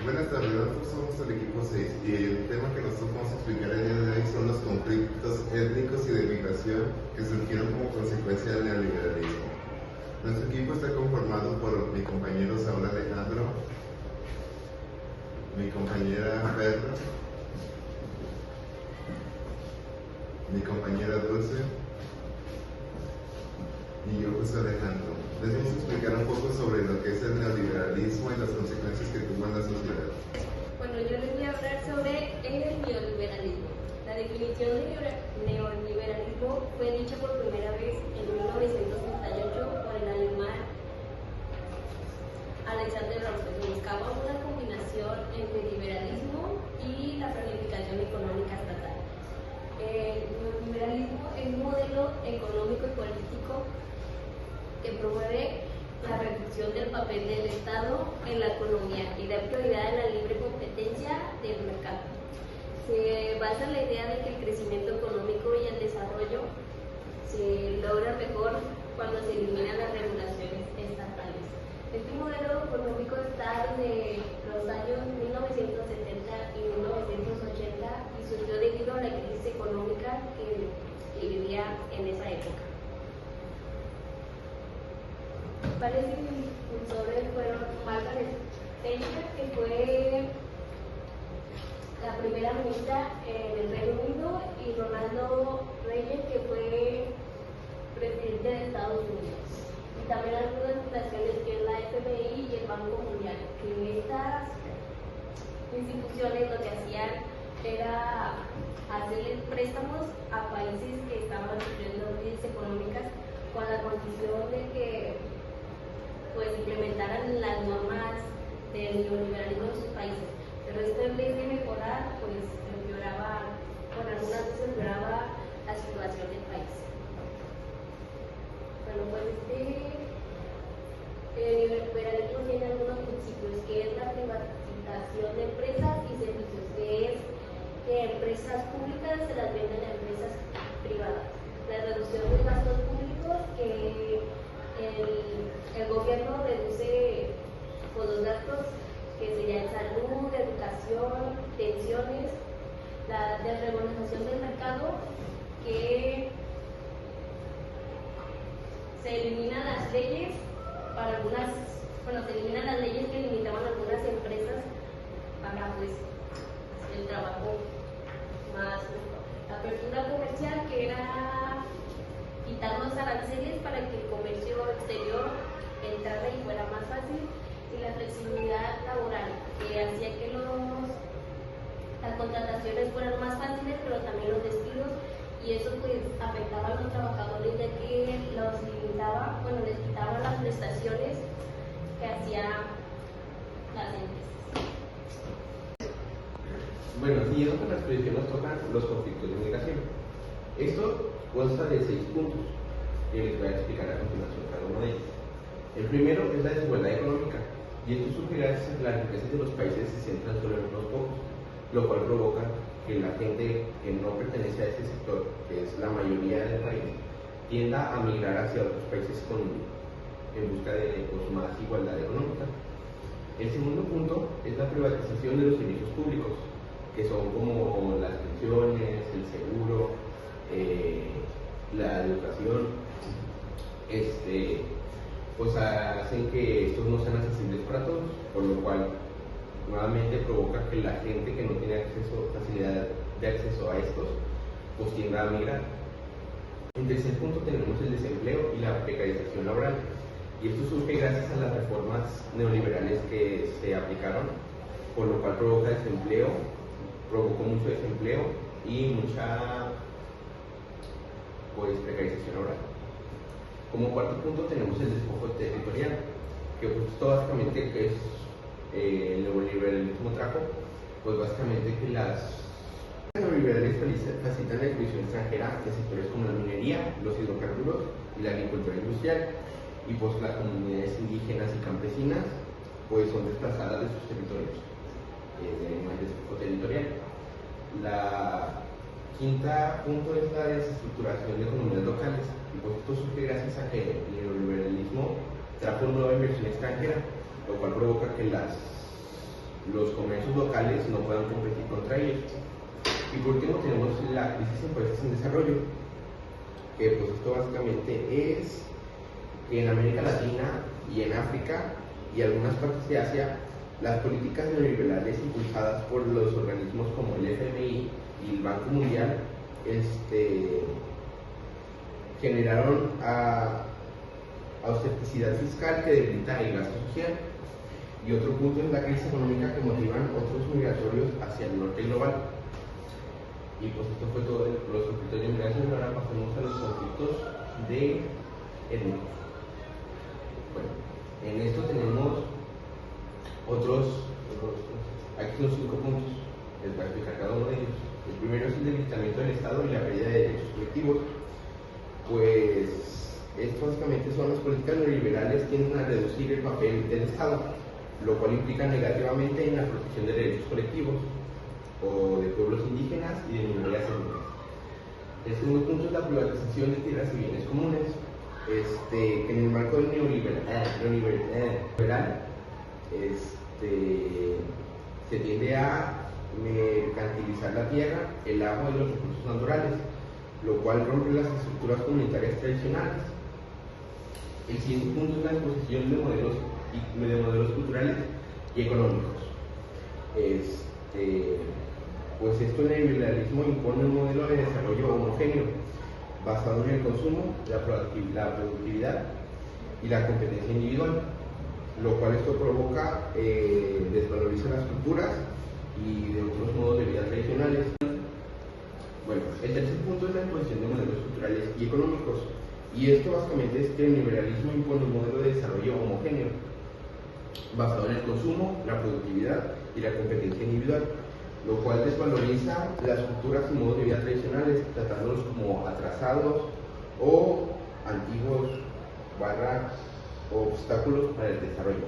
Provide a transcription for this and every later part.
Buenas tardes, nosotros somos el equipo 6 y el tema que nosotros vamos a explicar el día de hoy son los conflictos étnicos y de migración que surgieron como consecuencia del neoliberalismo. Nuestro equipo está conformado por mi compañero Saúl Alejandro, mi compañera Berta, mi compañera Dulce y yo, José Alejandro. Les vamos a explicar un poco sobre lo que es el neoliberalismo y las consecuencias que tuvo en la sociedad. Bueno, yo les voy a hablar sobre el neoliberalismo. La definición de neoliberalismo fue dicha por primera vez en 1968 por el alemán Alexander Roosevelt. Buscaba una combinación entre liberalismo y la planificación económica estatal. El neoliberalismo es un modelo económico y político que promueve la reducción del papel del Estado en la economía y da prioridad en la libre competencia del mercado. Se basa en la idea de que el crecimiento económico y el desarrollo se logra mejor cuando se eliminan las regulaciones estatales. Este modelo económico está desde los años 1970 y 1980 y surgió debido a la crisis económica que vivía en esa época. Varios impulsores fueron Margaret Thatcher, que fue la primera ministra en el Reino Unido, y Ronaldo Reagan, que fue presidente de Estados Unidos. Y también algunas fundaciones que es la FMI y el Banco Mundial, que estas instituciones lo que hacían era hacerles préstamos a países que estaban sufriendo crisis económicas con la condición de que pues implementaran las normas del neoliberalismo en sus países. Pero esto, en vez de mejorar, pues empeoraba, con algunas veces empeoraba la situación del país. Bueno, pues el neoliberalismo tiene algunos principios, que es la privatización de empresas y servicios, que es que empresas públicas se las venden a empresas privadas. La reducción de gastos públicos, que el gobierno reduce pues, los gastos que serían salud, educación, pensiones, la desregulación del mercado, que se eliminan las leyes para algunas, bueno, se eliminan las leyes que limitaban a algunas empresas para pues el trabajo más justo. La apertura comercial, que era quitar los aranceles para que el comercio exterior entrara y fuera más fácil, y la flexibilidad laboral, que hacía que las contrataciones fueran más fáciles, pero también los despidos, y eso pues afectaba a los trabajadores, ya que los limitaba, bueno, les quitaban las prestaciones que hacían las empresas. Bueno, siguiendo con la exposición nos tocan los conflictos de migración. Esto consta de 6 puntos que les voy a explicar a continuación cada uno de ellos. El primero es la desigualdad económica, y esto surge gracias a que las riquezas de los países se centran solo en unos pocos, lo cual provoca que la gente que no pertenece a este sector, que es la mayoría del país, tienda a migrar hacia otros países en busca de pues, más igualdad económica. El segundo punto es la privatización de los servicios públicos, que son como las pensiones, el seguro, la educación, pues hacen que estos no sean accesibles para todos, por lo cual nuevamente provoca que la gente que no tiene facilidad de acceso a estos, pues tienda a migrar. En tercer punto tenemos el desempleo y la precarización laboral, y esto surge gracias a las reformas neoliberales que se aplicaron, por lo cual provoca desempleo, provocó mucho desempleo y mucha pues precarización laboral. Como cuarto punto tenemos el despojo territorial, que pues esto básicamente es el neoliberalismo trajo, pues básicamente que las neoliberales facilitan la expansión extranjera de sectores como la minería, los hidrocarburos y la agricultura industrial, y pues las comunidades indígenas y campesinas pues son desplazadas de sus territorios, el despojo territorial. La quinta punto es la desestructuración de economías locales, y pues esto surge gracias a que el neoliberalismo trajo nueva inversión extranjera, lo cual provoca que las los comercios locales no puedan competir contra ellos. Y por último tenemos la crisis en países en desarrollo, que pues esto básicamente es que en América Latina y en África y algunas partes de Asia, las políticas neoliberales impulsadas por los organismos como el FMI y el Banco Mundial generaron austericidad fiscal que debilita el gasto social. Y otro punto es la crisis económica que motivan otros migratorios hacia el norte global. Y pues esto fue todo de los conflictos de migración. Ahora pasemos a los conflictos de étnicos. Bueno, en esto tenemos aquí son 5 puntos, les voy a explicar cada uno de ellos. El primero es el debilitamiento del Estado y la pérdida de derechos colectivos. Pues esto básicamente son las políticas neoliberales tienden a reducir el papel del Estado, lo cual implica negativamente en la protección de derechos colectivos o de pueblos indígenas y de minorías étnicas. El segundo punto es la privatización de tierras y bienes comunes, que en el marco del neoliberal se tiende a mercantilizar la tierra, el agua y los recursos naturales, lo cual rompe las estructuras comunitarias tradicionales. El siguiente punto es la imposición de modelos culturales y económicos. Pues esto, el neoliberalismo impone un modelo de desarrollo homogéneo basado en el consumo, la productividad y la competencia individual, lo cual esto provoca desvaloriza las culturas y de otros modos de vida tradicionales. Bueno, el tercer punto es la imposición de modelos culturales y económicos, y esto básicamente es que el neoliberalismo impone un modelo de desarrollo homogéneo basado en el consumo, la productividad y la competencia individual, lo cual desvaloriza las culturas y modos de vida tradicionales, tratándolos como atrasados o antiguos obstáculos para el desarrollo.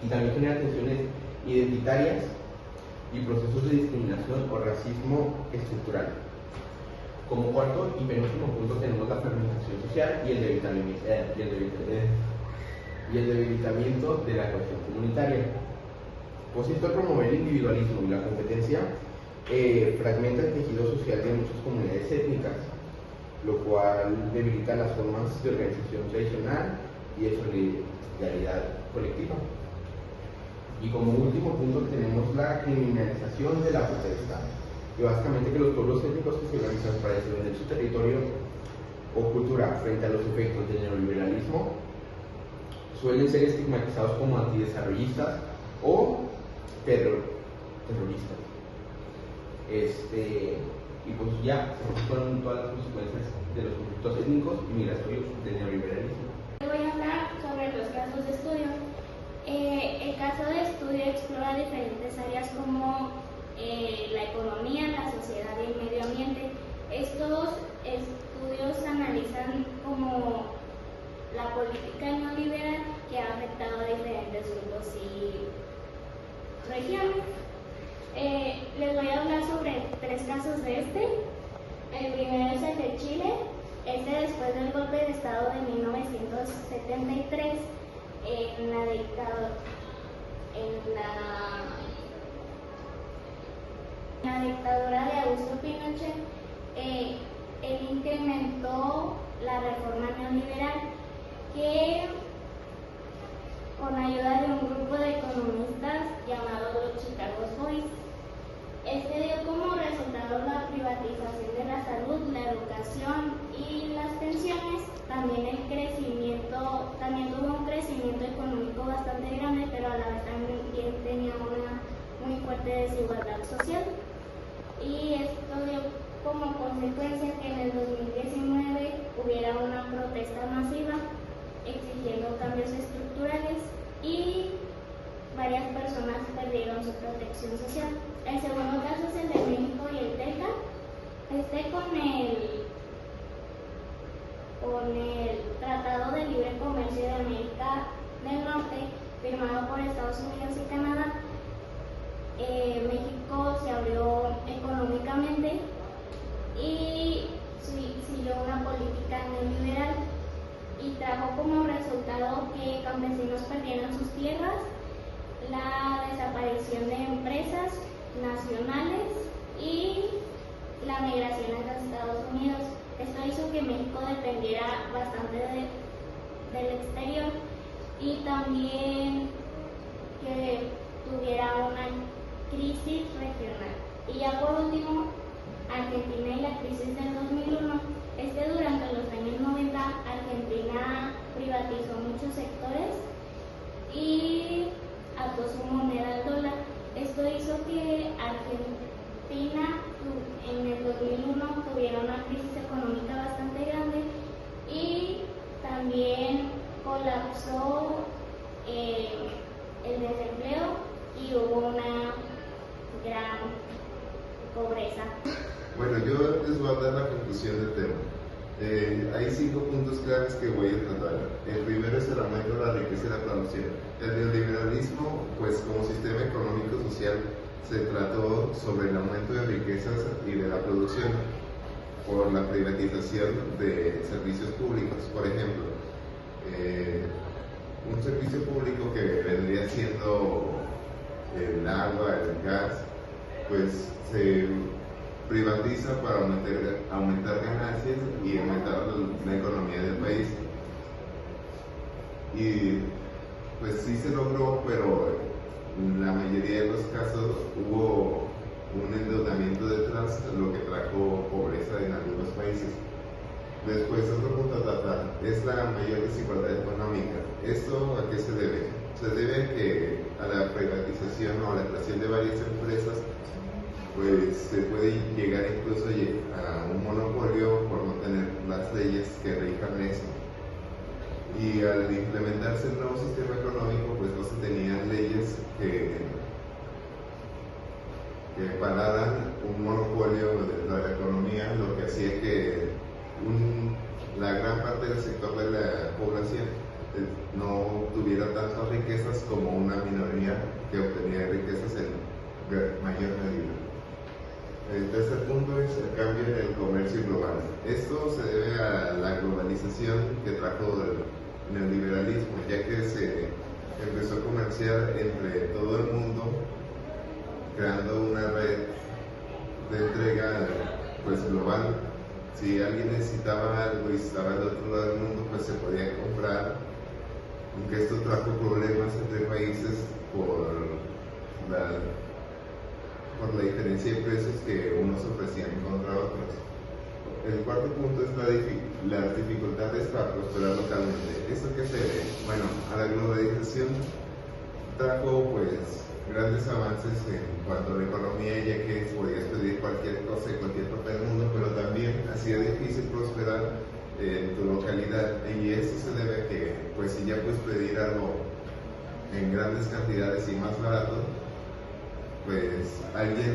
Y también genera tensiones identitarias y procesos de discriminación o racismo estructural. Como cuarto y penúltimo punto tenemos la fragmentación social y el debilitamiento de la cohesión comunitaria. Pues esto, al promover el individualismo y la competencia, fragmenta el tejido social de muchas comunidades étnicas, lo cual debilita las formas de organización tradicional y de solidaridad colectiva. Y como último punto tenemos la criminalización de la protesta, que básicamente que los pueblos étnicos que se organizan para defender su territorio o cultura frente a los efectos del neoliberalismo suelen ser estigmatizados como antidesarrollistas o terroristas. Y pues ya, esas fueron todas las consecuencias de los conflictos étnicos y migratorios del neoliberalismo. Voy a hablar sobre los casos de estudio. El caso de estudio explora diferentes áreas como la economía, la sociedad y el medio ambiente. Estos estudios analizan como la política neoliberal que ha afectado a diferentes grupos y regiones. Les voy a hablar sobre 3 casos de este. El primero es el de Chile. Después del golpe de Estado de 1973, en la dictadura de Augusto Pinochet, él incrementó la reforma neoliberal que, con ayuda de un grupo de economistas llamados los Chicago Boys, dio como resultado la privatización de la salud, la educación y las pensiones. También tuvo un crecimiento económico bastante grande, pero a la vez también tenía una muy fuerte desigualdad social. Y esto dio como consecuencia que en el 2019 hubiera una protesta masiva exigiendo cambios estructurales y varias personas perdieron su protección social. El segundo caso es el de México y el Texas. Con el Tratado de Libre Comercio de América del Norte, firmado por Estados Unidos y Canadá, México se abrió económicamente y siguió una política neoliberal y trajo como resultado que campesinos perdieran sus tierras, la aparición de empresas nacionales y la migración a los Estados Unidos. Esto hizo que México dependiera bastante del exterior y también que tuviera una crisis regional. Y ya por último, Argentina y la crisis del 2001. Durante los años 90, Argentina privatizó muchos sectores y ató su moneda al dólar. Esto hizo que Argentina en el 2001 tuviera una crisis económica bastante grande y también colapsó el desempleo y hubo una gran pobreza. Bueno, yo les voy a dar la conclusión del tema. Hay 5 puntos claves que voy a tratar. El primero es el aumento de la riqueza y la producción. El neoliberalismo, pues como sistema económico social, se trató sobre el aumento de riquezas y de la producción por la privatización de servicios públicos. Por ejemplo, un servicio público que vendría siendo el agua, el gas, pues se privatiza para aumentar ganancias y aumentar la economía del país. Y pues sí se logró, pero en la mayoría de los casos hubo un endeudamiento detrás, lo que trajo pobreza en algunos países. Después, otro punto a tratar es la mayor desigualdad económica. ¿Esto a qué se debe? Se debe a la privatización o a la creación de varias empresas, pues se puede llegar incluso a un monopolio por no tener las leyes que rijan eso. Y al implementarse el nuevo sistema económico, pues no se tenían leyes que pararan un monopolio de la economía, lo que hacía que la gran parte del sector de la población no tuviera tantas riquezas como una minoría que obtenía riquezas en mayor medida. El tercer punto es el cambio en el comercio global. Esto se debe a la globalización que trajo el neoliberalismo, ya que se empezó a comerciar entre todo el mundo, creando una red de entrega pues global. Si alguien necesitaba algo y estaba al otro lado del mundo, pues se podía comprar, aunque esto trajo problemas entre países por la diferencia de precios que unos ofrecían contra otros. El cuarto punto es las dificultades para prosperar localmente. ¿Esto qué se debe? Bueno, a la globalización trajo pues grandes avances en cuanto a la economía, ya que podías pedir cualquier cosa en cualquier parte del mundo, pero también hacía difícil prosperar en tu localidad, y eso se debe a que pues si ya puedes pedir algo en grandes cantidades y más barato, pues alguien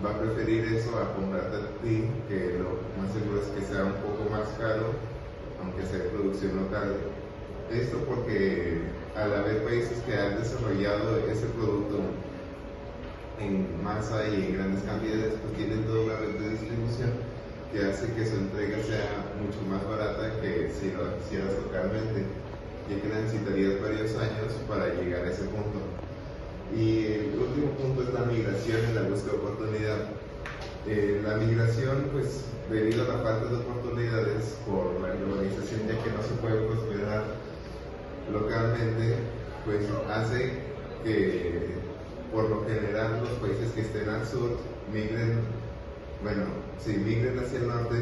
va a preferir eso a comprarte a ti, que lo más seguro es que sea un poco más caro, aunque sea de producción local. Esto porque al haber países que han desarrollado ese producto en masa y en grandes cantidades, pues tienen toda una red de distribución que hace que su entrega sea mucho más barata que si lo hicieras localmente, ya que necesitarías varios años para llegar a ese punto. Y el último punto es la migración y la búsqueda de oportunidad. La migración, pues debido a la falta de oportunidades por la globalización, ya que no se puede prosperar localmente, pues hace que por lo general los países que estén al sur migren hacia el norte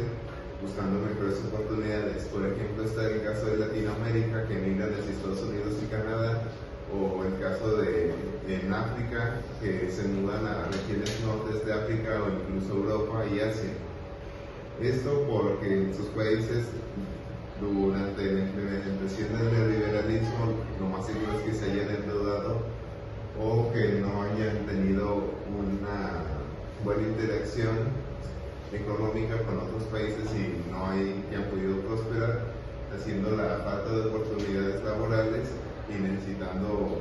buscando mejores oportunidades. Por ejemplo, está el caso de Latinoamérica, que migran desde Estados Unidos y Canadá, o el caso en África, que se mudan a regiones nortes de África o incluso Europa y Asia. Esto porque en sus países, durante la implementación del neoliberalismo, lo más seguro es que se hayan endeudado o que no hayan tenido una buena interacción económica con otros países y no hayan podido prosperar, haciendo la falta de oportunidades laborales y necesitando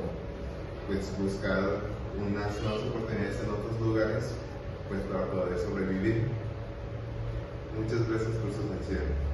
pues buscar unas nuevas oportunidades en otros lugares pues para poder sobrevivir. Muchas gracias por su atención.